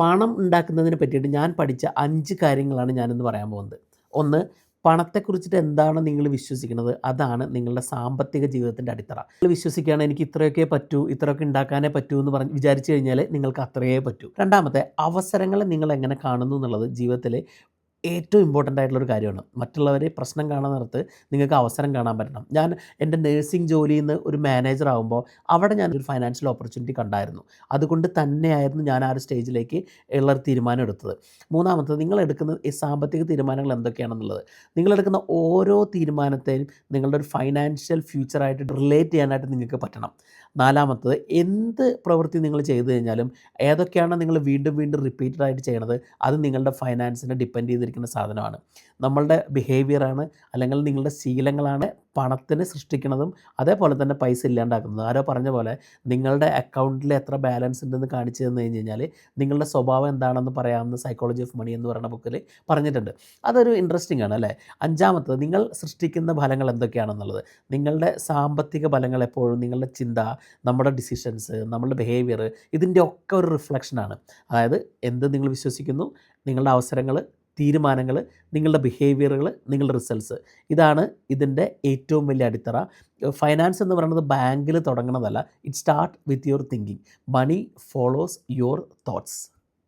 പണം ഉണ്ടാക്കുന്നതിനെ പറ്റിയിട്ട് ഞാൻ പഠിച്ച 5 കാര്യങ്ങളാണ് ഞാനിന്ന് പറയാൻ പോകുന്നത്. ഒന്ന്, പണത്തെക്കുറിച്ചിട്ട് എന്താണ് നിങ്ങൾ വിശ്വസിക്കുന്നത്, അതാണ് നിങ്ങളുടെ സാമ്പത്തിക ജീവിതത്തിൻ്റെ അടിത്തറ. നിങ്ങൾ വിശ്വസിക്കുകയാണ് എനിക്ക് ഇത്രയൊക്കെ പറ്റൂ, ഇത്രയൊക്കെ ഉണ്ടാക്കാനേ പറ്റൂ എന്ന് വിചാരിച്ചു കഴിഞ്ഞാൽ നിങ്ങൾക്ക് അത്രയേ പറ്റൂ. രണ്ടാമത്തെ, അവസരങ്ങളെ നിങ്ങൾ എങ്ങനെ കാണുന്നു എന്നുള്ളത് ജീവിതത്തിൽ ഏറ്റവും ഇമ്പോർട്ടൻ്റ് ആയിട്ടുള്ളൊരു കാര്യമാണ്. മറ്റുള്ളവരെ പ്രശ്നം കാണുന്നിടത്ത് നിങ്ങൾക്ക് അവസരം കാണാൻ പറ്റണം. ഞാൻ എൻ്റെ നേഴ്സിംഗ് ജോലിയിൽ നിന്ന് ഒരു മാനേജർ ആകുമ്പോൾ അവിടെ ഞാനൊരു ഫൈനാൻഷ്യൽ ഓപ്പർച്യൂണിറ്റി കണ്ടായിരുന്നു. അതുകൊണ്ട് തന്നെയായിരുന്നു ഞാൻ ആ ഒരു സ്റ്റേജിലേക്ക് ഉള്ളൊരു തീരുമാനം എടുത്തത്. മൂന്നാമത്തത്, നിങ്ങളെടുക്കുന്ന ഈ സാമ്പത്തിക തീരുമാനങ്ങൾ എന്തൊക്കെയാണെന്നുള്ളത്. നിങ്ങളെടുക്കുന്ന ഓരോ തീരുമാനത്തെയും നിങ്ങളുടെ ഒരു ഫൈനാൻഷ്യൽ ഫ്യൂച്ചറായിട്ട് റിലേറ്റ് ചെയ്യാനായിട്ട് നിങ്ങൾക്ക് പറ്റണം. നാലാമത്തത്, എന്ത് പ്രവൃത്തി നിങ്ങൾ ചെയ്തു കഴിഞ്ഞാലും ഏതൊക്കെയാണ് നിങ്ങൾ വീണ്ടും വീണ്ടും റിപ്പീറ്റഡ് ആയിട്ട് ചെയ്യണത്, അത് നിങ്ങളുടെ ഫൈനാൻസിനെ ഡിപ്പെൻഡ് ചെയ്തിരിക്കുന്ന സാധനമാണ്. നമ്മളുടെ ബിഹേവിയറാണ് അല്ലെങ്കിൽ നിങ്ങളുടെ ശീലങ്ങളാണ് പണത്തിനെ സൃഷ്ടിക്കുന്നതും അതേപോലെ തന്നെ പൈസ ഇല്ലാണ്ടാക്കുന്നതും. ആരോ പറഞ്ഞ പോലെ നിങ്ങളുടെ അക്കൗണ്ടിൽ എത്ര ബാലൻസ് ഉണ്ടെന്ന് കാണിച്ചു തന്നു കഴിഞ്ഞ് കഴിഞ്ഞാൽ നിങ്ങളുടെ സ്വഭാവം എന്താണെന്ന് പറയാമെന്ന് സൈക്കോളജി ഓഫ് മണി എന്ന് പറയുന്ന ബുക്കിൽ പറഞ്ഞിട്ടുണ്ട്. അതൊരു ഇൻട്രസ്റ്റിംഗ് ആണ് അല്ലേ. അഞ്ചാമത്തത്, നിങ്ങൾ സൃഷ്ടിക്കുന്ന ഫലങ്ങൾ എന്തൊക്കെയാണെന്നുള്ളത്. നിങ്ങളുടെ സാമ്പത്തിക ഫലങ്ങൾ എപ്പോഴും നിങ്ങളുടെ ചിന്ത, നമ്മുടെ ഡിസിഷൻസ്, നമ്മുടെ ബിഹേവിയർ, ഇതിൻ്റെ ഒക്കെ ഒരു റിഫ്ലക്ഷനാണ്. അതായത് എന്ത് നിങ്ങൾ വിശ്വസിക്കുന്നു, നിങ്ങളുടെ അവസരങ്ങൾ, തീരുമാനങ്ങൾ, നിങ്ങളുടെ ബിഹേവിയറുകൾ, നിങ്ങളുടെ റിസൾട്ട്സ്, ഇതാണ് ഇതിൻ്റെ ഏറ്റവും വലിയ അടിത്തറ. ഫൈനാൻസ് എന്ന് പറയുന്നത് ബാങ്കിൽ തുടങ്ങുന്നതല്ല. It start with your thinking. Money follows your thoughts.